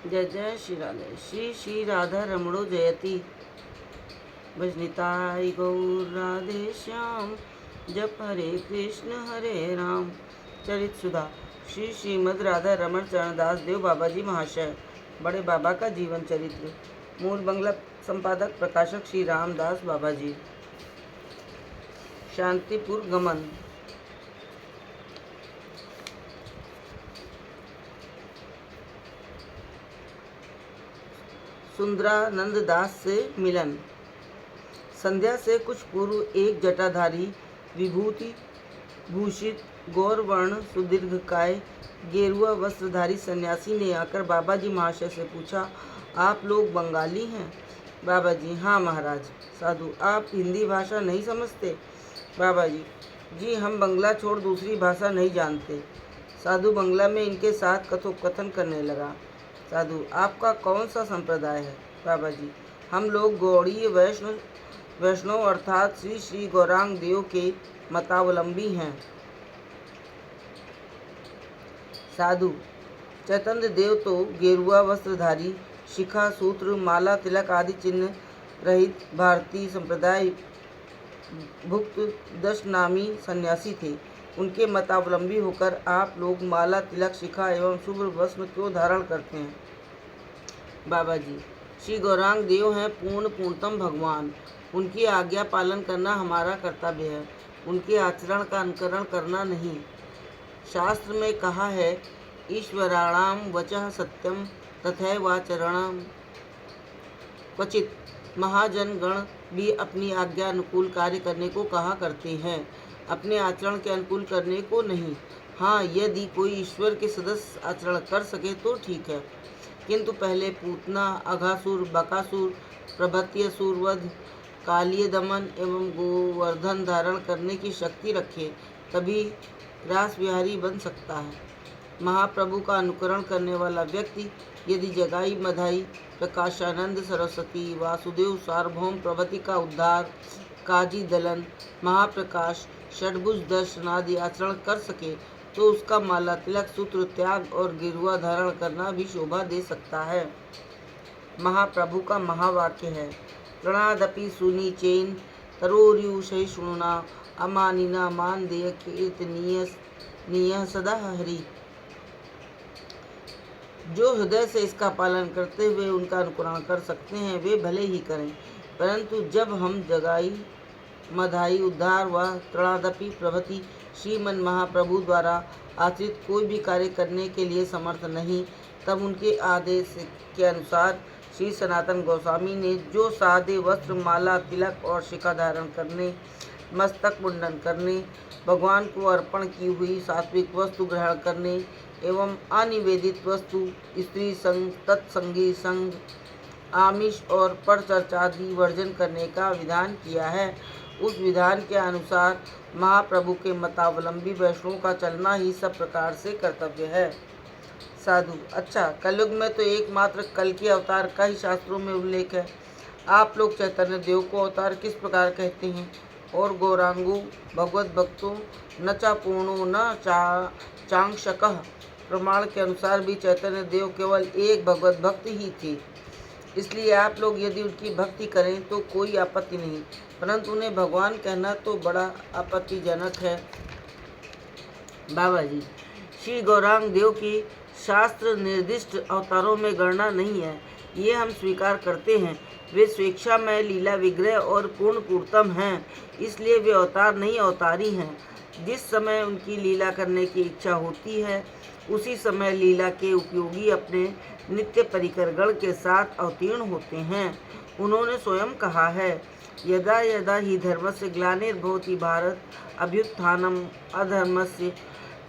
जय जय श्री राधे। श्री श्री राधा रमणो जयति। भजनिताई गौर राधे श्याम। जप हरे कृष्ण राम। चरित सुधा। श्री श्रीमद राधा रमण चरणदास देव बाबा जी महाशय। बड़े बाबा का जीवन चरित्र। मूल बंगला संपादक प्रकाशक श्री रामदास बाबा जी। शांतिपुर गमन। सुंदरानंद दास से मिलन। संध्या से कुछ पूर्व एक जटाधारी विभूति भूषित गौरवर्ण सुदीर्घकाय गेरुआ वस्त्रधारी सन्यासी ने आकर बाबा जी महाशय से पूछा, आप लोग बंगाली हैं? बाबा जी, हाँ महाराज। साधु, आप हिंदी भाषा नहीं समझते? बाबा जी, जी हम बंगला छोड़ दूसरी भाषा नहीं जानते। साधु बंगला में इनके साथ कथोपकथन करने लगा। साधु, आपका कौन सा संप्रदाय है? बाबा जी, हम लोग गौड़ीय वैष्णव अर्थात श्री श्री गौरांग देव के मतावलंबी हैं। साधु, चैतन्य देव तो गेरुआ वस्त्रधारी, शिखा सूत्र माला तिलक आदि चिन्ह रहित भारतीय संप्रदाय भुक्त दशनामी सन्यासी थे। उनके मतावलंबी होकर आप लोग माला तिलक शिखा एवं शुभ्र भस्म क्यों धारण करते हैं? बाबा जी, श्री गौरांग देव हैं पूर्णतम भगवान। उनकी आज्ञा पालन करना हमारा कर्तव्य है, उनके आचरण का अनुकरण करना नहीं। शास्त्र में कहा है, ईश्वराणाम वचः सत्यम तथैवाचरणम। क्वचित महाजन गण भी अपनी आज्ञा अनुकूल कार्य करने को कहा करते हैं, अपने आचरण के अनुकूल करने को नहीं। हाँ, यदि कोई ईश्वर के सदस्य आचरण कर सके तो ठीक है, किंतु पहले पूतना, अघासुर, बकासुर, प्रभृति असुर वध, कालिय दमन एवं गोवर्धन धारण करने की शक्ति रखे, तभी रास विहारी बन सकता है। महाप्रभु का अनुकरण करने वाला व्यक्ति यदि जगाई मधाई, प्रकाशानंद सरस्वती, वासुदेव सार्वभौम प्रभृति का उद्धार, काजी दलन, महाप्रकाश, षड्भुज दर्शन आदि आचरण कर सके तो उसका माला तिलक सूत्र त्याग और गिरुआ धारण करना भी शोभा दे सकता है। महाप्रभु का महावाक्य है, प्रणादपि सुनी चेन तरोर्यु सहिष्णुना अमानिना मान देय कीर्तनीय सदा हरि। जो हृदय से इसका पालन करते हुए उनका अनुकरण कर सकते हैं वे भले ही करें, परंतु जब हम जगाई मधाई उद्धार व त्रणादपि प्रभृति श्रीमन महाप्रभु द्वारा आचरित कोई भी कार्य करने के लिए समर्थ नहीं, तब उनके आदेश के अनुसार श्री सनातन गोस्वामी ने जो सादे वस्त्र माला तिलक और शिखा धारण करने, मस्तक मुंडन करने, भगवान को अर्पण की हुई सात्विक वस्तु ग्रहण करने एवं अनिवेदित वस्तु स्त्री संग, तत्संगी संग, आमिष और परचर्चा आदि वर्जन करने का विधान किया है, उस विधान के अनुसार महाप्रभु के मतावलंबी वैष्णवों का चलना ही सब प्रकार से कर्तव्य है। साधु, अच्छा, कलयुग में तो एकमात्र कल के अवतार का ही शास्त्रों में उल्लेख है। आप लोग चैतन्य देव को अवतार किस प्रकार कहते हैं? और गौरांगो भगवत भक्तों न चा पूर्णो न चांशकः। प्रमाण के अनुसार भी चैतन्य देव केवल एक भगवत भक्त ही थे, इसलिए आप लोग यदि उनकी भक्ति करें तो कोई आपत्ति नहीं, परंतु उन्हें भगवान कहना तो बड़ा आपत्तिजनक है। बाबा जी, श्री गौरांग देव की शास्त्र निर्दिष्ट अवतारों में गणना नहीं है, ये हम स्वीकार करते हैं। वे स्वेच्छा में लीला विग्रह और पूर्णतम हैं, इसलिए वे अवतार नहीं अवतारी हैं। जिस समय उनकी लीला करने की इच्छा होती है उसी समय लीला के उपयोगी अपने नित्य परिकरगण के साथ अवतीर्ण होते हैं। उन्होंने स्वयं कहा है, यदा यदा ही धर्मस्य ग्लानिर्भवति भारत अभ्युत्थानम् अधर्मस्य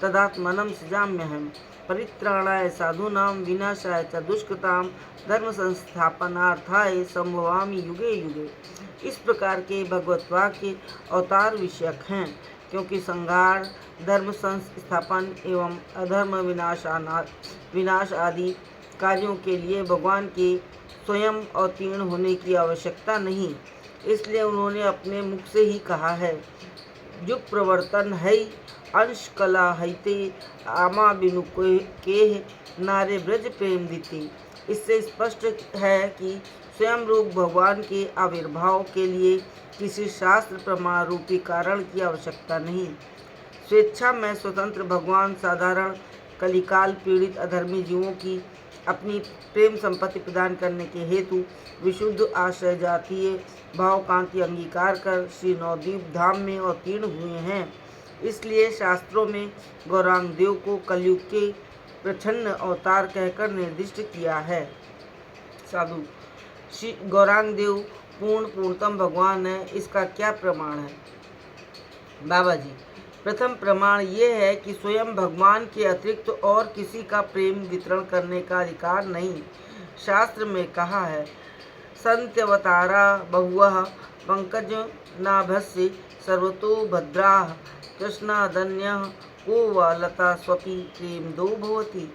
तदात्मनं सृजाम्यहम् परित्राणाय साधूनां विनाशाय च दुष्कृतां धर्म संस्थापनार्थाय संभवामि युगे युगे। इस प्रकार के भगवत वाक्य अवतार विषयक हैं, क्योंकि संहार, धर्म संस्थापन एवं अधर्म विनाश आदि कार्यों के लिए भगवान के स्वयं अवतीर्ण होने की आवश्यकता नहीं, इसलिए उन्होंने अपने मुख से ही कहा है, युग प्रवर्तन है अंश कला हईते आमा बिनु के नारे ब्रज प्रेम दीते। इससे स्पष्ट है कि स्वयं रूप भगवान के आविर्भाव के लिए किसी शास्त्र प्रमाण रूपी कारण की आवश्यकता नहीं। स्वेच्छा में स्वतंत्र भगवान साधारण कलिकाल पीड़ित अधर्मी जीवों की अपनी प्रेम संपत्ति प्रदान करने के हेतु विशुद्ध आश्रय जातीय भाव कांति अंगीकार कर श्री नवद्वीप धाम में अवतीर्ण हुए हैं। इसलिए शास्त्रों में गौरांग देव को कलयुग के प्रच्छन्न अवतार कहकर निर्दिष्ट किया है। साधु श्री गौरांग देव पूर्णतम भगवान है, इसका क्या प्रमाण है? बाबा जी, प्रथम प्रमाण ये है कि स्वयं भगवान के अतिरिक्त और किसी का प्रेम वितरण करने का अधिकार नहीं। शास्त्र में कहा है, संत्यवतारा बहुवः पंकज नाभस्य सर्वतो भद्राः कृष्णादन्यः को वा लता स्वपि प्रेम दो भवति।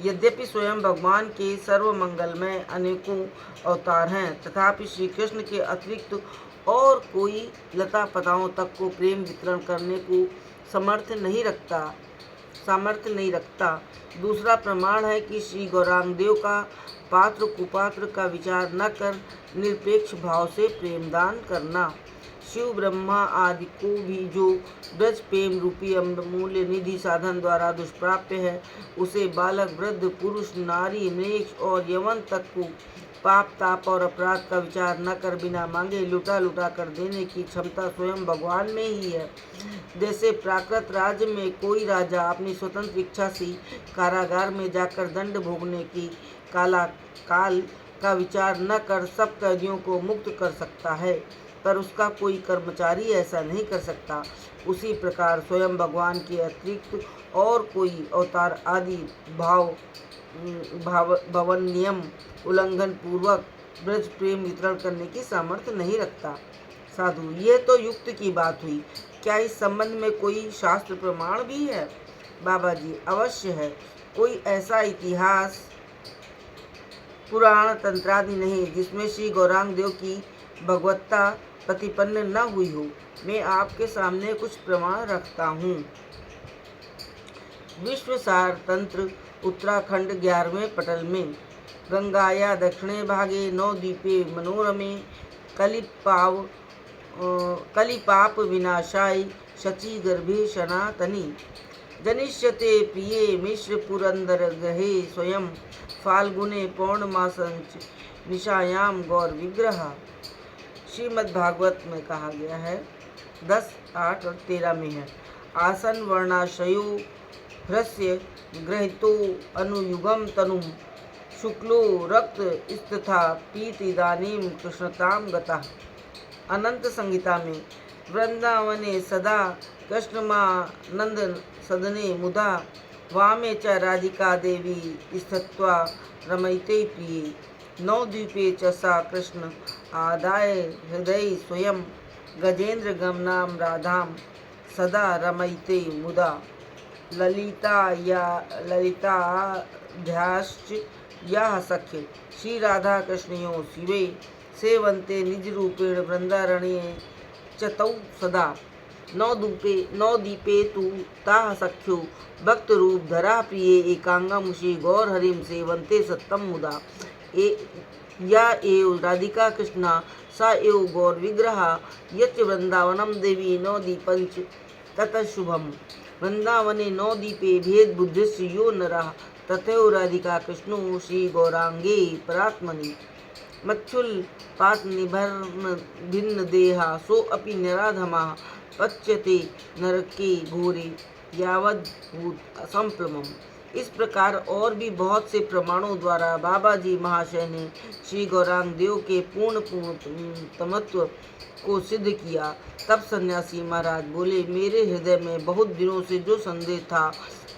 यद्यपि स्वयं भगवान के सर्वमंगलमय अनेकों अवतार हैं, तथापि श्री कृष्ण के अतिरिक्त और कोई लता पताओं तक को प्रेम वितरण करने को सामर्थ्य नहीं रखता। दूसरा प्रमाण है कि श्री गौरांग देव का पात्र कुपात्र का विचार न कर निरपेक्ष भाव से प्रेमदान करना। शिव ब्रह्मा आदि को भी जो ब्रज प्रेम रूपी अमूल्य निधि साधन द्वारा दुष्प्राप्य है, उसे बालक वृद्ध पुरुष नारी मृक्ष और यवन तक को पाप ताप और अपराध का विचार न कर बिना मांगे लुटा लुटा कर देने की क्षमता स्वयं भगवान में ही है। जैसे प्राकृत राज्य में कोई राजा अपनी स्वतंत्र इच्छा से कारागार में जाकर दंड भोगने की काल का विचार न कर सब कैदियों को मुक्त कर सकता है, पर उसका कोई कर्मचारी ऐसा नहीं कर सकता, उसी प्रकार स्वयं भगवान के अतिरिक्त और कोई अवतार आदि भवन नियम उल्लंघन पूर्वक ब्रज प्रेम वितरण करने की सामर्थ्य नहीं रखता। साधु, ये तो युक्त की बात हुई, क्या इस संबंध में कोई शास्त्र प्रमाण भी है? बाबा जी, अवश्य है। कोई ऐसा इतिहास पुराण तंत्रादि नहीं जिसमें श्री गौरांग देव की भगवत्ता प्रतिपन्न न हुई हो। मैं आपके सामने कुछ प्रमाण रखता हूँ। विश्वसार तंत्र उत्तराखंड 11वें पटल में गंगाया दक्षिणे भागे नवद्वीपे मनोरमे कलिपाप विनाशाय शची गर्भे सनातनी जनिष्यते प्रिये मिश्र पुरंदर ग्रहे स्वयं फाल्गुने पौर्णमासंच निशायाम गौर विग्रह। श्रीमद् भागवत में कहा गया है 10, 8 और 13 में है, आसन वर्णाशयो ह्रस्य ग्रहितो अनुयुगम तनुम शुक्लो रक्त स्तथा पीत इदानीम कृष्णताम गता। अनंत संहिता में वृंदावने सदा कृष्णमानंद सदने मुदा वामे च राधिका देवी स्थित्वा रमयते प्रिये नवद्वीपे च सा कृष्ण आदाय हृदय स्वयं गजेंद्र गमनाम राधाम सदा रमयते मुदा। ललिताध्याश्च या सख्य श्री राधा कृष्णयो शिवे सेवन्ते निज रूपेण वृंदारण्ये चतौ सदा नवदीपे तु ताः सख्यो भक्त रूप धरा प्रिये एकांगम श्री गौर हरिम सेवन्ते सत्तम मुदा। या एव राधिका कृष्णा सा एव गौर विग्रहा यच्च वृंदावनम देवी नवदीपंच ततः शुभम। वृंदावने नवदीपे भेद बुद्धिस्य यो नरः तथैव राधिका कृष्णो श्री गौरांगे परात्मनि मच्छुल पात निभर्म भिन्न देहा सो अपि निराधमः पच्यते नरके घोरे यावद भूत असंप्रमम। इस प्रकार और भी बहुत से प्रमाणों द्वारा बाबा जी महाशय ने श्री गौरांग देव के पूर्णतमत्व को सिद्ध किया। तब सन्यासी महाराज बोले, मेरे हृदय में बहुत दिनों से जो संदेह था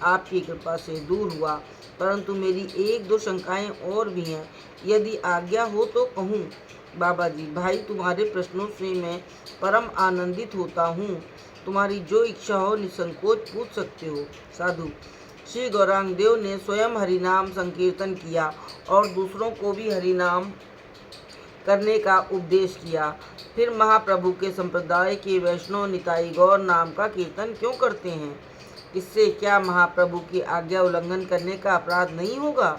आपकी कृपा से दूर हुआ, परंतु मेरी 1-2 शंकाएं और भी हैं, यदि आज्ञा हो तो कहूँ। बाबा जी, भाई तुम्हारे प्रश्नों से मैं परम आनंदित होता हूँ, तुम्हारी जो इच्छा हो निसंकोच पूछ सकते हो। साधु, श्री गौरांग देव ने स्वयं हरिनाम संकीर्तन किया और दूसरों को भी हरिनाम करने का उपदेश किया, फिर महाप्रभु के संप्रदाय के वैष्णव निताई गौर नाम का कीर्तन क्यों करते हैं? इससे क्या महाप्रभु की आज्ञा उल्लंघन करने का अपराध नहीं होगा?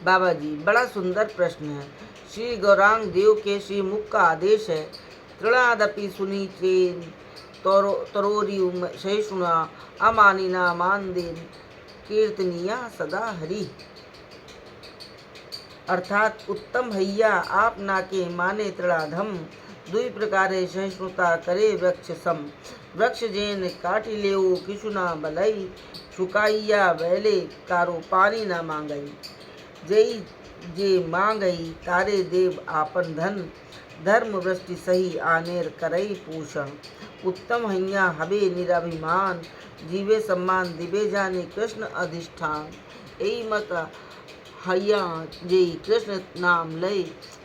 बाबा जी, बड़ा सुंदर प्रश्न है। श्री गौरांग देव के श्रीमुख का आदेश है, तृणादपि सुनी चेन तरोरी सहिष्णुना अमानिना मानदेन कीर्तनिया सदा हरि। अर्थात उत्तम भैया आप नाके माने तृणाधम, दुई प्रकारे सहिष्णुता करे वृक्ष सम। वृक्ष जेन काटी लेऊ किशुना बलई, सुकाइया बैले कारो पानी न मांगई। जई जे मांगई तारे देव आपन धन, धर्म वृष्टि सही आनेर करई पूषण। उत्तम हैया हबे निराभिमान, जीवे सम्मान दिवे जाने कृष्ण अधिष्ठान। यही मत हैया जे कृष्ण नाम लय,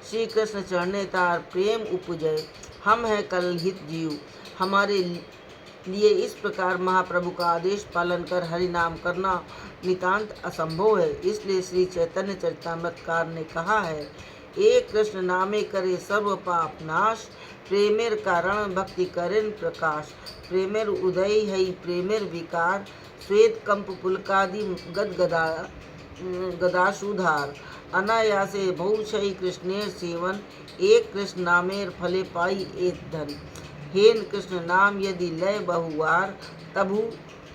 श्री कृष्ण चढ़ने तार प्रेम उपजय। हम हैं कलहित जीव, हमारे लिए इस प्रकार महाप्रभु का आदेश पालन कर हरि नाम करना नितांत असंभव है। इसलिए श्री चैतन्य चरितामृतकार ने कहा है, एक कृष्ण नामे करे सर्व पाप नाश, प्रेमेर कारण भक्ति करेन प्रकाश। प्रेमेर उदय है प्रेमेर विकार, श्वेत कंप पुलकादि गदाशुधार। अनायासे बहुशयी कृष्णेर सेवन, एक कृष्ण नामेर फले पाई एक धन। हेन कृष्ण नाम यदि लय बहुवार, तभु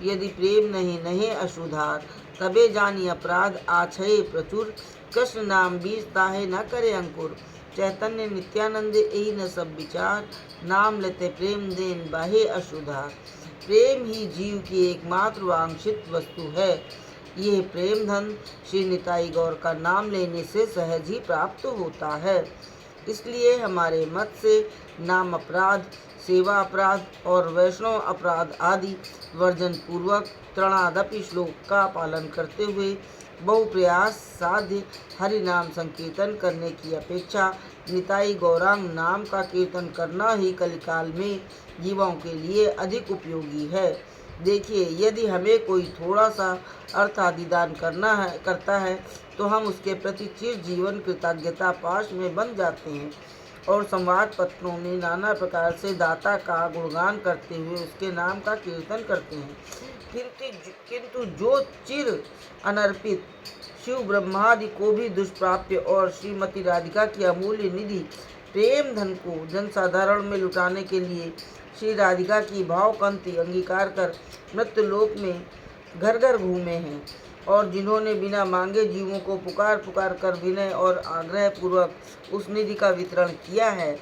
यदि प्रेम नहीं नहे अशुधार। तबे जानी अपराध आछये प्रचुर, कृष्ण नाम बीज ताहे न करे अंकुर। चैतन्य नित्यानंद यही न सब विचार, नाम लेते प्रेम देन बाहे अशुधार। प्रेम ही जीव की एकमात्र वांछित वस्तु है। यह प्रेम धन श्री निताई गौर का नाम लेने से सहज ही प्राप्त होता है। इसलिए हमारे मत से नाम अपराध, सेवा अपराध और वैष्णव अपराध आदि वर्जन पूर्वक तृणादपि श्लोक का पालन करते हुए बहुप्रयास साध्य हरि नाम संकीर्तन करने की अपेक्षा निताई गौरांग नाम का कीर्तन करना ही कलिकाल में जीवों के लिए अधिक उपयोगी है। देखिए, यदि हमें कोई थोड़ा सा अर्थ आदि दान करता है तो हम उसके प्रति चिर जीवन कृतज्ञता पाश में बन जाते हैं और संवाद पत्रों में नाना प्रकार से दाता का गुणगान करते हुए उसके नाम का कीर्तन करते हैं। किंतु जो चिर अनर्पित शिव ब्रह्मादि को भी दुष्प्राप्य और श्रीमती राधिका की अमूल्य निधि प्रेम धन को जनसाधारण में लुटाने के लिए श्री राधिका की भावकंती अंगीकार कर मृत्युलोक में घर घर घूमे हैं और जिन्होंने बिना मांगे जीवों को पुकार पुकार कर विनय और आग्रह पूर्वक उस निधि का वितरण किया है,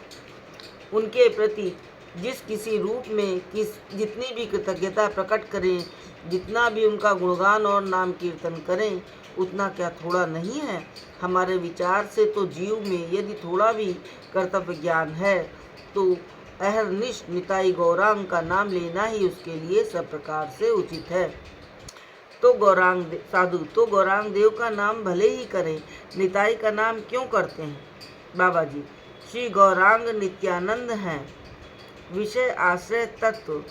उनके प्रति जिस किसी रूप में जितनी भी कृतज्ञता प्रकट करें, जितना भी उनका गुणगान और नाम कीर्तन करें, उतना क्या थोड़ा नहीं है। हमारे विचार से तो जीव में यदि थोड़ा भी कर्तव्य ज्ञान है तो अहरनिश निताई गौरांग का नाम लेना ही उसके लिए सब प्रकार से उचित है। तो गौरांग देव का नाम भले ही करें, निताई का नाम क्यों करते हैं? बाबा जी, श्री गौरांग नित्यानंद हैं। विषय आश्रय तत्व।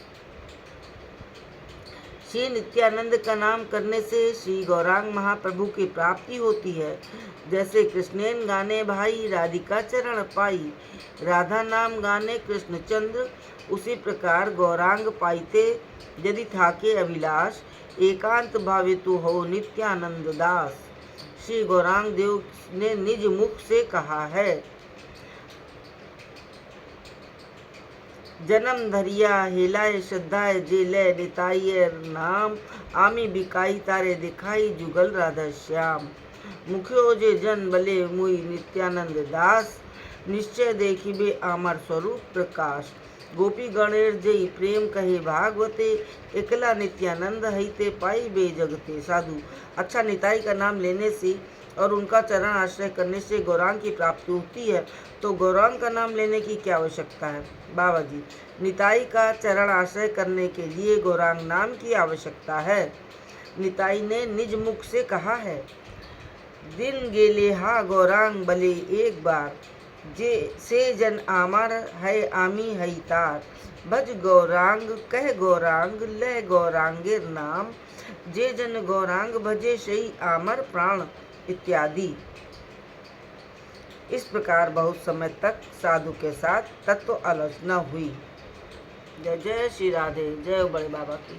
श्री नित्यानंद का नाम करने से श्री गौरांग महाप्रभु की प्राप्ति होती है। जैसे कृष्णेन गाने भाई राधिका चरण पाई, राधा नाम गाने कृष्णचंद्र, उसी प्रकार गौरांग पाइते यदि थाके अभिलाष, एकांत भावितु हो नित्यानंद दास। श्री गौरांग देव ने निज मुख से कहा है, जन्म धरिया हेलाए श्रद्धाए जेलय निताइयर नाम, आमी बिकाई तारे दिखाई जुगल राधा श्याम। मुख्यो जे जन बले मुई नित्यानंद दास, निश्चय देखिबे आमर स्वरूप प्रकाश। गोपी गणेर जई प्रेम कहे भागवते, एकला नित्यानंद हईते पाई बे जगते। साधु, अच्छा, निताई का नाम लेने से और उनका चरण आश्रय करने से गौरांग की प्राप्ति होती है, तो गौरांग का नाम लेने की क्या आवश्यकता है? बाबा जी, निताई का चरण आश्रय करने के लिए गौरांग नाम की आवश्यकता है। निताई ने निज मुख से कहा है, दिन गेले हा गौरांग बले एक बार, जे से जन आमर है आमी हई तार। भज गौरांग कह गौरांग लय गौरांगेर नाम, जे जन गौरांग भजे सही आमर प्राण इत्यादि। इस प्रकार बहुत समय तक साधु के साथ तत्व आलोचना हुई। जय जय श्री राधे, जय बड़े बाबा की।